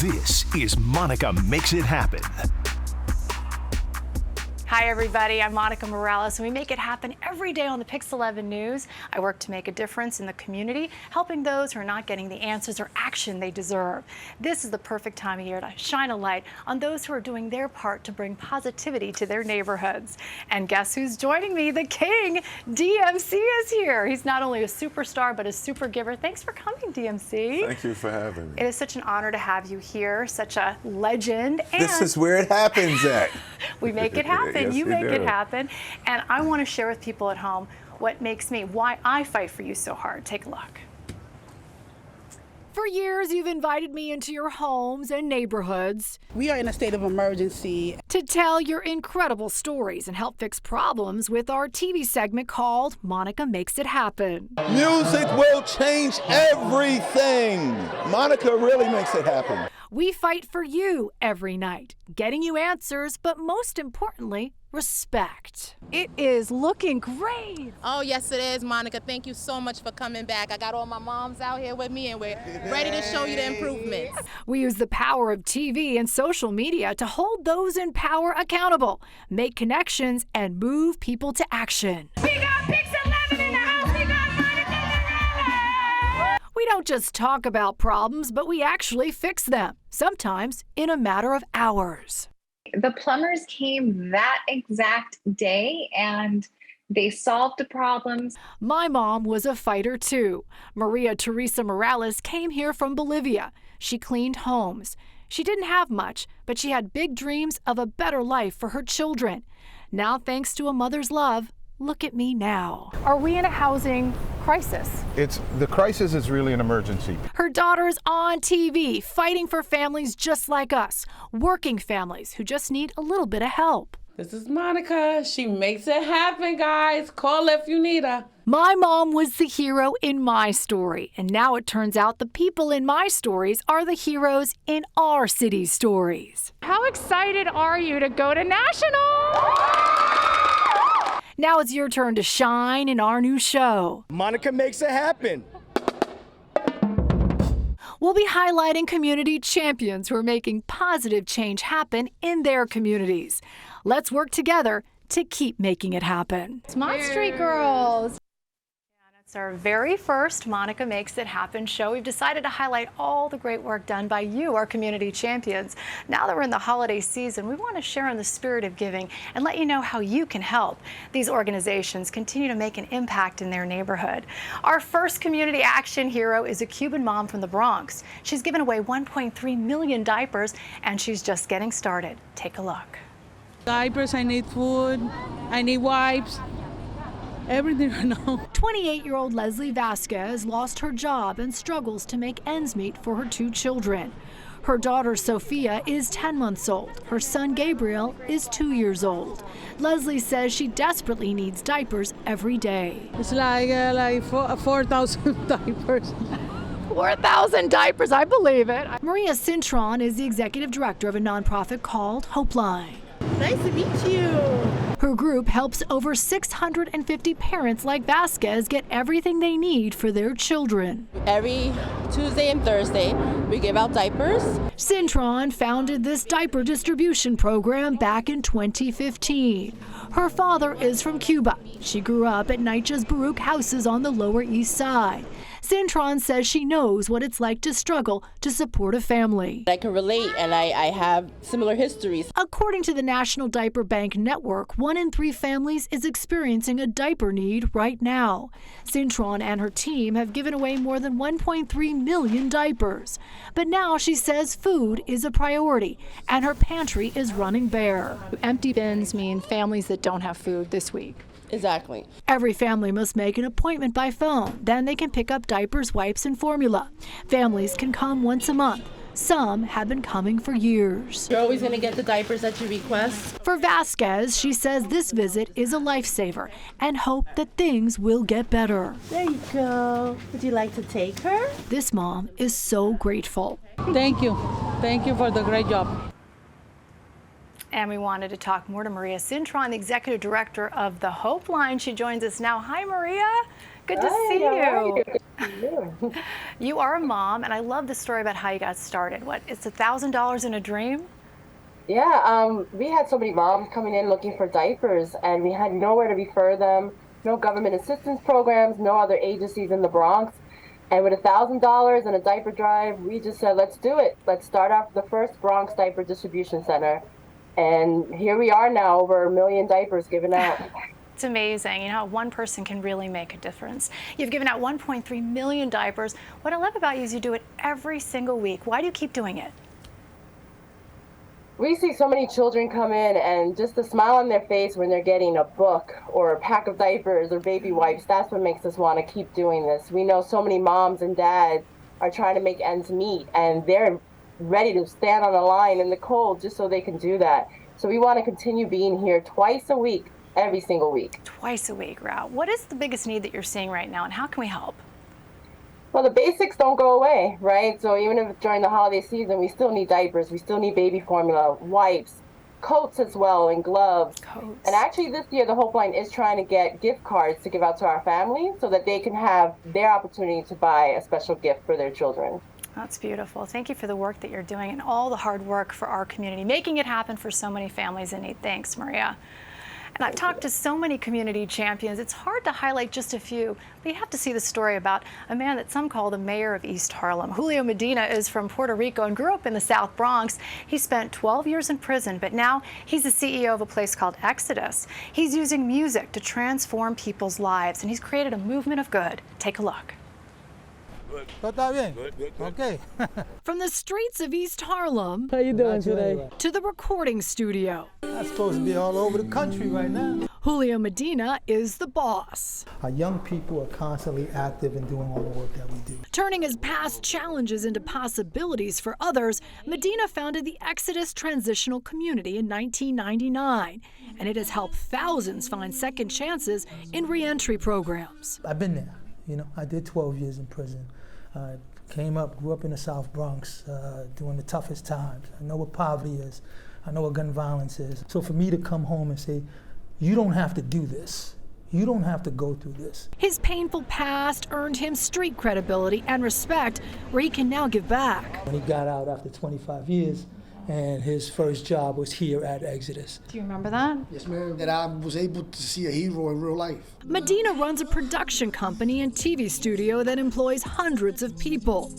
This is Monica Makes It Happen. Hi everybody, I'm Monica Morales and we make it happen every day on the Pix 11 News. I work to make a difference in the community, helping those who are not getting the answers or action they deserve. This is the perfect time of year to shine a light on those who are doing their part to bring positivity to their neighborhoods. And guess who's joining me? The king, DMC, is here. He's not only a superstar but a super giver. Thanks for coming, DMC. Thank you for having me. It is such an honor to have you here, such a legend. And this is where it happens at. We make it happen. Yes, you make do. it happen. And I want to share with people at home what makes me, why I fight for you so hard. Take a look. For years, you've invited me into your homes and neighborhoods. We are in a state of emergency. To tell your incredible stories and help fix problems with our TV segment called Monica Makes It Happen. Music will change everything. Monica really makes it happen. We fight for you every night, getting you answers, but most importantly, respect. It is looking great. Oh, yes, it is, Monica. Thank you so much for coming back. I got all my moms out here with me, and we're ready to show you the improvements. We use the power of TV and social media to hold those in power accountable, make connections, and move people to action. We got Pix 11 in the house. We got Monica. We don't just talk about problems, but we actually fix them, sometimes in a matter of hours. The plumbers came that exact day and they solved the problems. My mom was a fighter too. Maria Teresa Morales came here from Bolivia. She cleaned homes. She didn't have much, but she had big dreams of a better life for her children. Now, thanks to a mother's love, look at me now. Are we in a housing crisis? The crisis is really an emergency. Her daughter's on TV, fighting for families just like us, working families who just need a little bit of help. This is Monica. She makes it happen, guys. Call if you need her. My mom was the hero in my story, and now it turns out the people in my stories are the heroes in our city's stories. How excited are you to go to National? Now it's your turn to shine in our new show. Monica Makes It Happen. We'll be highlighting community champions who are making positive change happen in their communities. Let's work together to keep making it happen. Smart Street Girls. It's our very first Monica Makes It Happen show. We've decided to highlight all the great work done by you, our community champions. Now that we're in the holiday season, we want to share in the spirit of giving and let you know how you can help. These organizations continue to make an impact in their neighborhood. Our first community action hero is a Cuban mom from the Bronx. She's given away 1.3 million diapers, and she's just getting started. Take a look. Diapers, I need food, I need wipes. Everything I know. 28-year-old Leslie Vasquez lost her job and struggles to make ends meet for her two children. Her daughter Sophia is 10 months old. Her son Gabriel is 2 years old. Leslie says she desperately needs diapers every day. It's like 4,000 diapers. 4,000 diapers, I believe it. Maria Cintron is the executive director of a nonprofit called Hopeline. Nice to meet you. Her group helps over 650 parents like Vasquez get everything they need for their children. Every Tuesday and Thursday, we give out diapers. Cintron founded this diaper distribution program back in 2015. Her father is from Cuba. She grew up at NYCHA's Baruch houses on the Lower East Side. Cintron says she knows what it's like to struggle to support a family. I can relate, and I have similar histories. According to the National Diaper Bank Network, 1 in 3 families is experiencing a diaper need right now. Cintron and her team have given away more than 1.3 million diapers. But now she says food is a priority, and her pantry is running bare. Empty bins mean families that don't have food this week. Exactly. Every family must make an appointment by phone. Then they can pick up diapers, wipes, and formula. Families can come once a month. Some have been coming for years. You're always going to get the diapers that you request. For Vasquez, she says this visit is a lifesaver and hope that things will get better. There you go. Would you like to take her? This mom is so grateful. Thank you. Thank you for the great job. And we wanted to talk more to Maria Cintron, the executive director of the Hope Line. She joins us now. Hi, Maria. Good to see you. You are a mom, and I love the story about how you got started. What, it's $1,000 in a dream? Yeah, we had so many moms coming in looking for diapers, and we had nowhere to refer them, no government assistance programs, no other agencies in the Bronx. And with $1,000 and a diaper drive, we just said, let's do it. Let's start off the first Bronx diaper distribution center. And here we are now, over 1 million diapers given out. It's amazing. You know, one person can really make a difference. You've given out 1.3 million diapers. What I love about you is you do it every single week. Why do you keep doing it? We see so many children come in, and just the smile on their face when they're getting a book or a pack of diapers or baby wipes, that's what makes us want to keep doing this. We know so many moms and dads are trying to make ends meet, and they're ready to stand on the line in the cold just so they can do that. So we want to continue being here twice a week, every single week. Twice a week, Rao. What is the biggest need that you're seeing right now, and how can we help? Well, the basics don't go away, right? So even if during the holiday season, we still need diapers, we still need baby formula, wipes, coats as well, and gloves. Coats. And actually this year, the Hope Line is trying to get gift cards to give out to our families so that they can have their opportunity to buy a special gift for their children. That's beautiful. Thank you for the work that you're doing and all the hard work for our community, making it happen for so many families in need. Thanks, Maria. And I've talked to so many community champions. It's hard to highlight just a few, but you have to see the story about a man that some call the mayor of East Harlem. Julio Medina is from Puerto Rico and grew up in the South Bronx. He spent 12 years in prison, but now he's the CEO of a place called Exodus. He's using music to transform people's lives, and he's created a movement of good. Take a look. Okay. From the streets of East Harlem, How you doing today? to the recording studio, I'm supposed to be all over the country right now. Julio Medina is the boss. Our young people are constantly active in doing all the work that we do. Turning his past challenges into possibilities for others, Medina founded the Exodus Transitional community in 1999, and it has helped thousands find second chances in reentry programs. I've been there. You know, I did 12 years in prison. Grew up in the South Bronx during the toughest times. I know what poverty is. I know what gun violence is. So for me to come home and say, you don't have to do this. You don't have to go through this. His painful past earned him street credibility and respect, where he can now give back. When he got out after 25 years, and his first job was here at Exodus. Do you remember that? Yes, ma'am. That I was able to see a hero in real life. Medina runs a production company and TV studio that employs hundreds of people.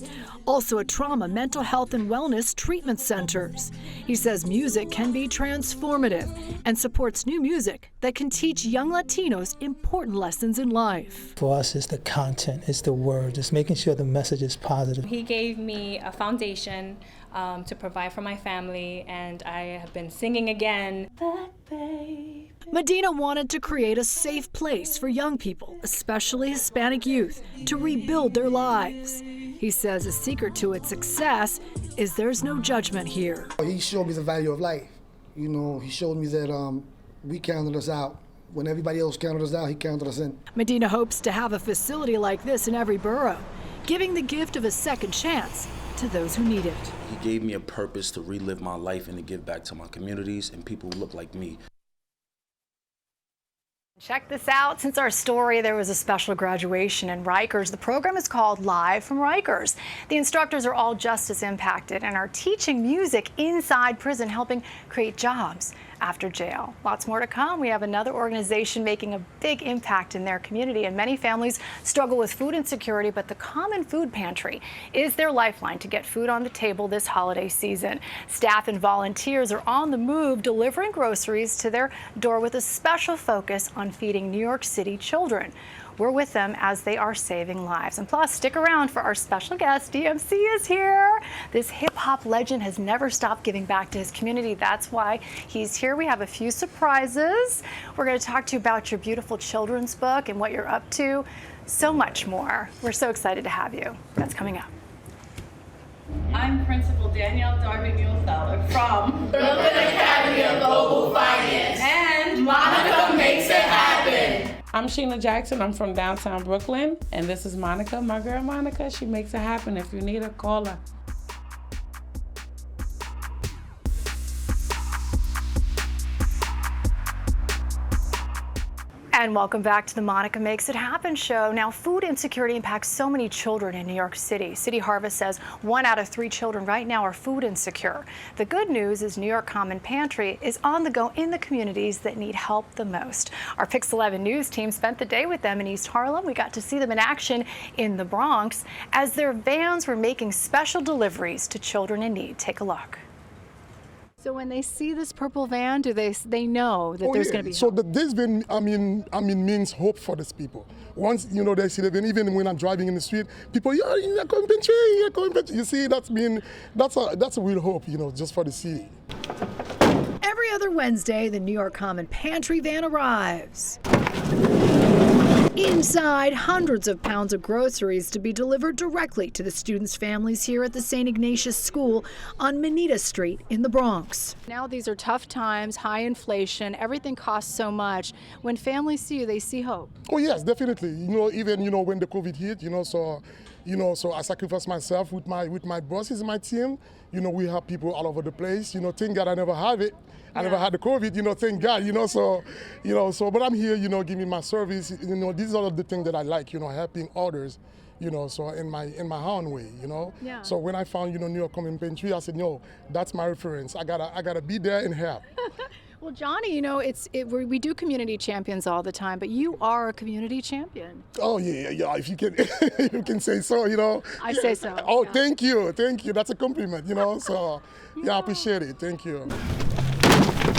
Also a trauma, mental health, and wellness treatment centers. He says music can be transformative and supports new music that can teach young Latinos important lessons in life. For us, it's the content, it's the words, it's making sure the message is positive. He gave me a foundation to provide for my family, and I have been singing again. That babe. Medina wanted to create a safe place for young people, especially Hispanic youth, to rebuild their lives. He says a secret to its success is there's no judgment here. He showed me the value of life. You know, he showed me that we counted us out. When everybody else counted us out, he counted us in. Medina hopes to have a facility like this in every borough, giving the gift of a second chance to those who need it. He gave me a purpose to relive my life and to give back to my communities and people who look like me. Check this out. Since our story, there was a special graduation in Rikers. The program is called Live from Rikers. The instructors are all just as impacted and are teaching music inside prison, helping create jobs after jail. Lots more to come. We have another organization making a big impact in their community, and many families struggle with food insecurity, but the Common Food Pantry is their lifeline to get food on the table this holiday season. Staff and volunteers are on the move, delivering groceries to their door with a special focus on feeding New York City children. We're with them as they are saving lives. And plus, stick around for our special guest. DMC is here. This hip-hop legend has never stopped giving back to his community. That's why he's here. We have a few surprises. We're going to talk to you about your beautiful children's book and what you're up to. So much more. We're so excited to have you. That's coming up. I'm Principal Danielle Darby Mulefeller from Brooklyn Academy of Global Finance. And Monica Makes It Happen. I'm Sheena Jackson. I'm from downtown Brooklyn. And this is Monica, my girl Monica. She makes it happen. If you need her, call her. And welcome back to the Monica Makes It Happen show. Now, food insecurity impacts so many children in New York City. City Harvest says 1 out of 3 children right now are food insecure. The good news is New York Common Pantry is on the go in the communities that need help the most. Our Pix 11 News team spent the day with them in East Harlem. We got to see them in action in the Bronx as their vans were making special deliveries to children in need. Take a look. So when they see this purple van, do they know that there's going to be help? So this van, means hope for these people. Once they see the van, even when I'm driving in the street, people, you're going Pantry, you're going Pantry. You see, that's a real hope, just for the city. Every other Wednesday, the New York Common Pantry van arrives. Inside, hundreds of pounds of groceries to be delivered directly to the students' families here at the St. Ignatius School on Manita Street in the Bronx. Now these are tough times, high inflation, everything costs so much. When families see you, they see hope. Oh yes, definitely. Even when the COVID hit, so I sacrificed myself with my bosses, my team. We have people all over the place. Thank God I never have it. I never had the COVID, thank God, but I'm here, giving my service. These are the things that I like, helping others, so in my own way, Yeah. So when I found, New York Common Pantry, I said, no, that's my reference. I gotta be there and help. Well, Johnny, we do community champions all the time, but you are a community champion. Oh yeah. If you can, you can say so, I say so. Oh, yeah. Thank you. That's a compliment, So yeah, I appreciate it. Thank you.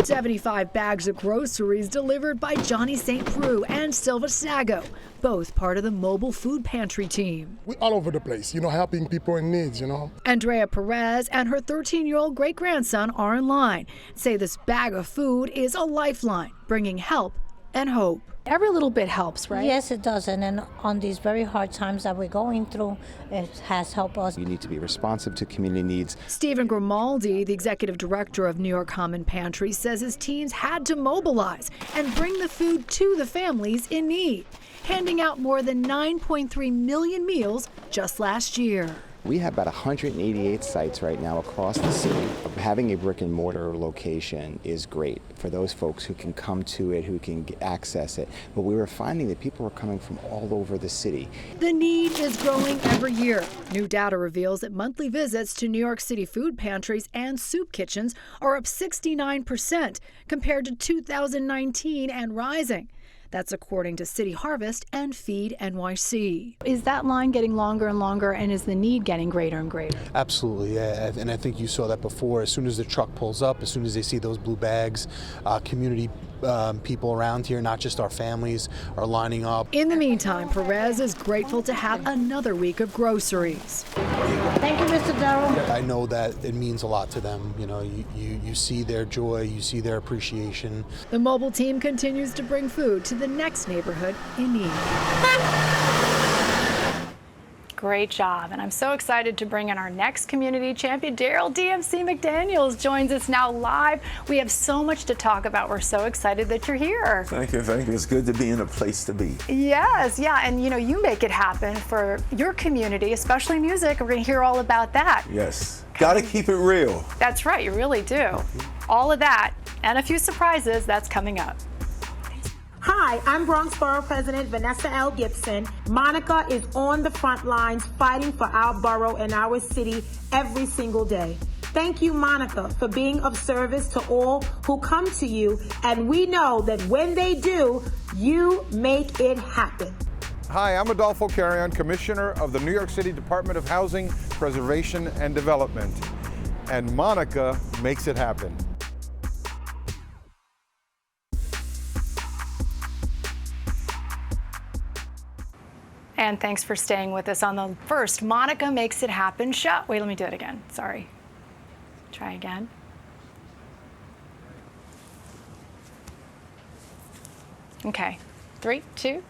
75 bags of groceries delivered by Johnny St. Preux and Silva Sago, both part of the mobile food pantry team. We're all over the place, helping people in needs, Andrea Perez and her 13-year-old great-grandson are in line, say this bag of food is a lifeline, bringing help and hope. Every little bit helps, right? Yes, it does. And then on these very hard times that we're going through, it has helped us. You need to be responsive to community needs. Stephen Grimaldi, the executive director of New York Common Pantry, says his teams had to mobilize and bring the food to the families in need, handing out more than 9.3 million meals just last year. We have about 188 sites right now across the city. Having a brick and mortar location is great for those folks who can come to it, who can access it. But we were finding that people were coming from all over the city. The need is growing every year. New data reveals that monthly visits to New York City food pantries and soup kitchens are up 69% compared to 2019 and rising. That's according to City Harvest and Feed NYC. Is that line getting longer and longer, and is the need getting greater and greater? Absolutely, yeah. And I think you saw that before. As soon as the truck pulls up, as soon as they see those blue bags, community people around here, not just our families, are lining up. In the meantime, Perez is grateful to have another week of groceries. Thank you, Mr. Darryl. I know that it means a lot to them. You see their joy, you see their appreciation. The mobile team continues to bring food to the next neighborhood in need. Great job, and I'm so excited to bring in our next community champion. Darryl DMC McDaniels joins us now live. We have so much to talk about. We're so excited that you're here. Thank you. It's good to be in a place to be. Yes, yeah, and you make it happen for your community, especially music. We're going to hear all about that. Yes, gotta keep it real. That's right, you really do. All of that and a few surprises, that's coming up. Hi, I'm Bronx Borough President Vanessa L. Gibson. Monica is on the front lines fighting for our borough and our city every single day. Thank you, Monica, for being of service to all who come to you, and we know that when they do, you make it happen. Hi, I'm Adolfo Carrion, Commissioner of the New York City Department of Housing, Preservation, and Development, and Monica makes it happen. And thanks for staying with us on the first Monica Makes It Happen show. Wait, let me do it again. Sorry. Try again. Okay. 3, 2.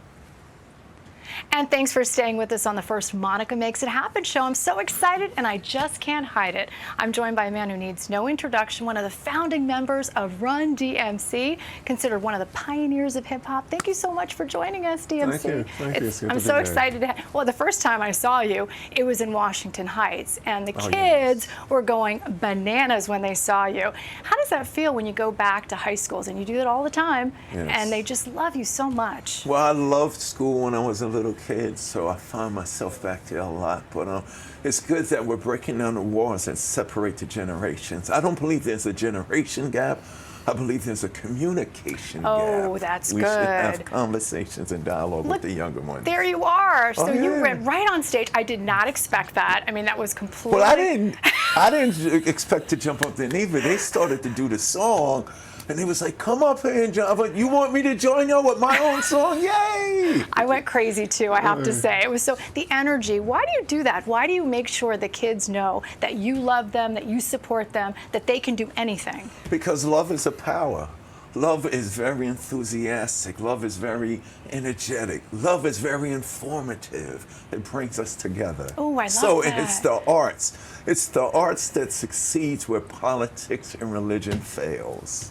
And thanks for staying with us on the first Monica Makes It Happen show. I'm so excited and I just can't hide it. I'm joined by a man who needs no introduction, one of the founding members of Run DMC, considered one of the pioneers of hip hop. Thank you so much for joining us, DMC. Thank you. I'm so excited to well, the first time I saw you, it was in Washington Heights, and the kids were going bananas when they saw you. How does that feel when you go back to high schools, and you do that all the time, and they just love you so much? Well, I loved school when I was a little kid, so I find myself back there a lot. But it's good that we're breaking down the walls that separate the generations. I don't believe there's a generation gap. I believe there's a communication gap. Oh, that's we good. We should have conversations and dialogue with the younger ones. There you are. So you went right on stage. I did not expect that. I mean, that was completely... Well, I didn't expect to jump up there neither. They started to do the song, and they was like, come up here and jump. You want me to join y'all with my own song? Yay! I went crazy too, I have to say. It was so, the energy, why do you do that? Why do you make sure the kids know that you love them, that you support them, that they can do anything? Because love is a power. Love is very enthusiastic. Love is very energetic. Love is very informative. It brings us together. Oh, I love so that. It's the arts. It's the arts that succeeds where politics and religion fails.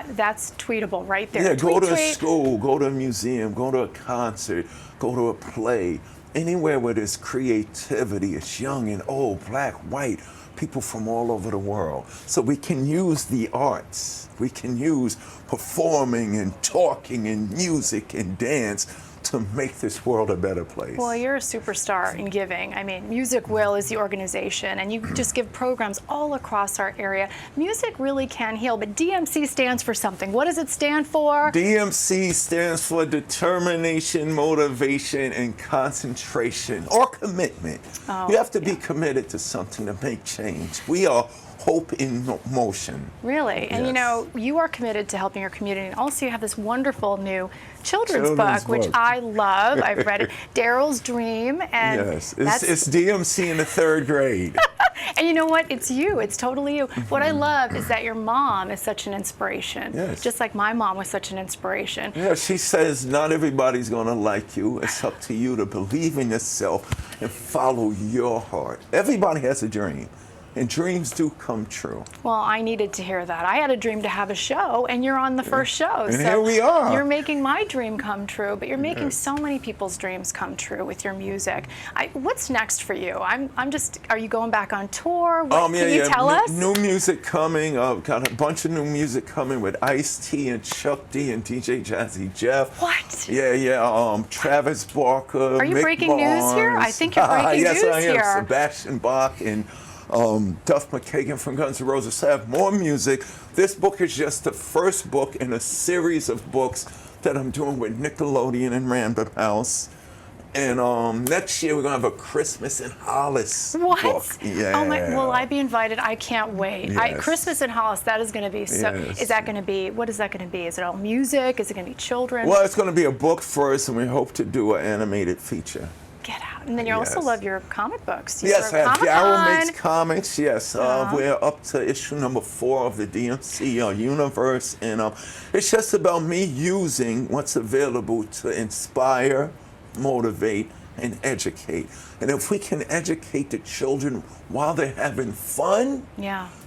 That's tweetable right there. Yeah, go to a school, go to a museum, go to a concert, go to a play. Anywhere where there's creativity, it's young and old, black, white, people from all over the world. So we can use the arts. We can use performing and talking and music and dance to make this world a better place. Well, you're a superstar in giving. I mean, Music Will is the organization, and you just give programs all across our area. Music really can heal, but DMC stands for something. What does it stand for? DMC stands for determination, motivation, and concentration, or commitment. You have to be committed to something to make change. We are hope in motion. Really? And you know, you are committed to helping your community, and also you have this wonderful new children's book, which I love. I've read it, Darryl's Dream, and it's DMC in the 3rd grade. And you know what? It's you. It's totally you. What I love is that your mom is such an inspiration. Just like my mom was such an inspiration. Yeah, she says not everybody's going to like you. It's up to you to believe in yourself and follow your heart. Everybody has a dream. And dreams do come true. Well, I needed to hear that. I had a dream to have a show, and you're on the first show. And so here we are. You're making my dream come true, but you're making so many people's dreams come true with your music. What's next for you? Are you going back on tour? Can you tell us? New music coming. Got a bunch of new music coming with Ice-T and Chuck D and DJ Jazzy Jeff. What? Yeah. Travis Barker. Are you Mick breaking news here? I think you're breaking news here. Yes, I am. Sebastian Bach and Duff McKagan from Guns N' Roses. I have more music. This book is just the first book in a series of books that I'm doing with Nickelodeon and Random House. And next year we're gonna have a Christmas in Hollis book. Yeah. Oh my! Will I be invited? I can't wait. Yes. Christmas in Hollis. That is going to be so. Yes. Is that going to be? What is that going to be? Is it all music? Is it going to be children? Well, it's going to be a book first, and we hope to do an animated feature. Get out. And then you also love your comic books. You Yes, I have Darryl Makes Comics. Yes, Uh-huh. we're up to issue number 4 of the DMC universe, and it's just about me using what's available to inspire, motivate, and educate. And if we can educate the children while they're having fun,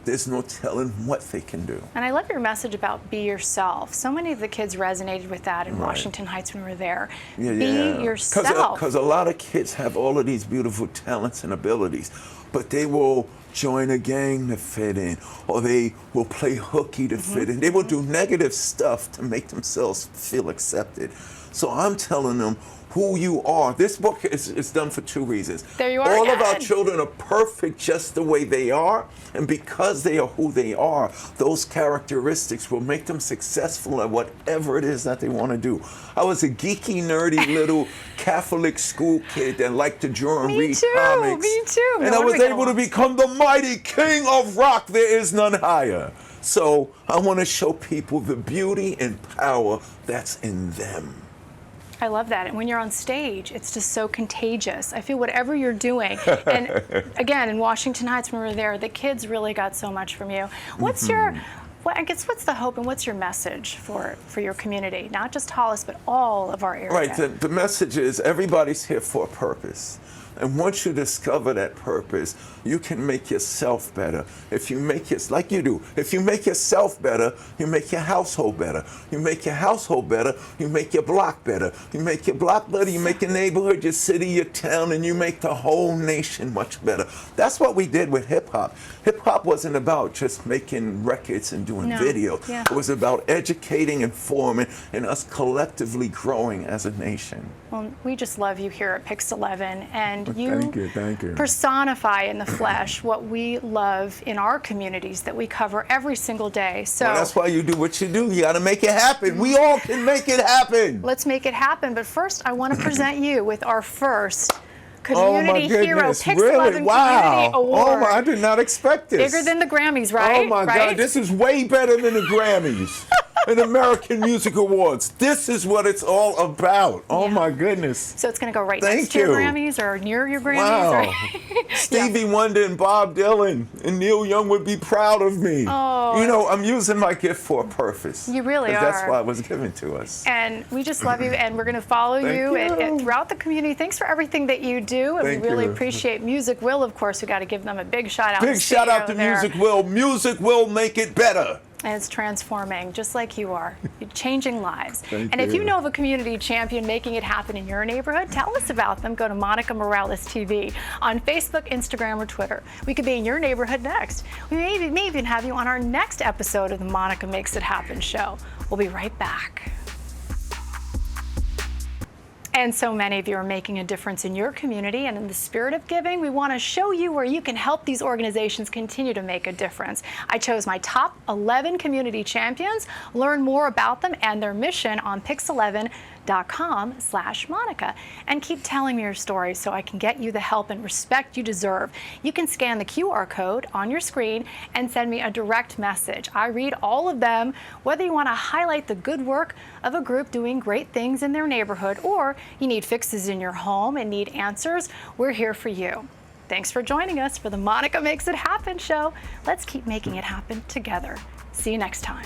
there's no telling what they can do. And I love your message about be yourself. So many of the kids resonated with that in Washington Heights when we were there. Be yourself. Because a lot of kids have all of these beautiful talents and abilities, but they will join a gang to fit in, or they will play hooky to fit in. They will do negative stuff to make themselves feel accepted. So I'm telling them who you are. This book is done for 2 reasons. There you are. All of our children are perfect just the way they are, and because they are who they are, those characteristics will make them successful at whatever it is that they want to do. I was a geeky, nerdy little Catholic school kid that liked to draw and read comics. Me too. And I was able to become the mighty king of rock. There is none higher. So I want to show people the beauty and power that's in them. I love that. And when you're on stage, it's just so contagious. I feel whatever you're doing. And again, in Washington Heights, when we were there, the kids really got so much from you. What's your I guess what's the hope and what's your message for your community? Not just Hollis, but all of our area. Right, the message is everybody's here for a purpose. And once you discover that purpose, you can make yourself better. If you make it like you do, if you make yourself better, you make your household better. You make your household better, you make your block better. You make your block better, you make your neighborhood, your city, your town, and you make the whole nation much better. That's what we did with hip hop. Hip hop wasn't about just making records and doing videos. Yeah. It was about educating, informing, and us collectively growing as a nation. Well, we just love you here at Pix 11, and Thank you. personify in the flesh what we love in our communities that we cover every single day. So well, that's why you do what you do. You got to make it happen. We all can make it happen. Let's make it happen. But first, I want to present you with our first Community Hero Pix 11 Community Award. Oh my, I did not expect this. Bigger than the Grammys, right? Oh my God, this is way better than the Grammys. And American Music Awards. This is what it's all about. Oh my goodness. So it's going to go right next to your Grammys or near your Grammys. Wow. Stevie Wonder and Bob Dylan and Neil Young would be proud of me. Oh. You know, I'm using my gift for a purpose. You really are. That's why it was given to us. And we just love you, and we're going to follow you and throughout the community. Thanks for everything that you do, and we really appreciate Music Will, of course. We got to give them a big shout out. Big shout out to Music Will. Music will make it better. And it's transforming, just like you are. You're changing lives. Thank If you you. know of a community champion making it happen in your neighborhood, tell us about them. Go to Monica Morales TV on Facebook, Instagram, or Twitter. We could be in your neighborhood next. We may even have you on our next episode of the Monica Makes It Happen show. We'll be right back. And so many of you are making a difference in your community, and in the spirit of giving, we want to show you where you can help these organizations continue to make a difference. I chose my top 11 community champions. Learn more about them and their mission on pix11.com/Monica. And keep telling me your story so I can get you the help and respect you deserve. You can scan the QR code on your screen and send me a direct message. I read all of them, whether you want to highlight the good work of a group doing great things in their neighborhood, or you need fixes in your home and need answers, we're here for you. Thanks for joining us for the Monica Makes It Happen show. Let's keep making it happen together. See you next time.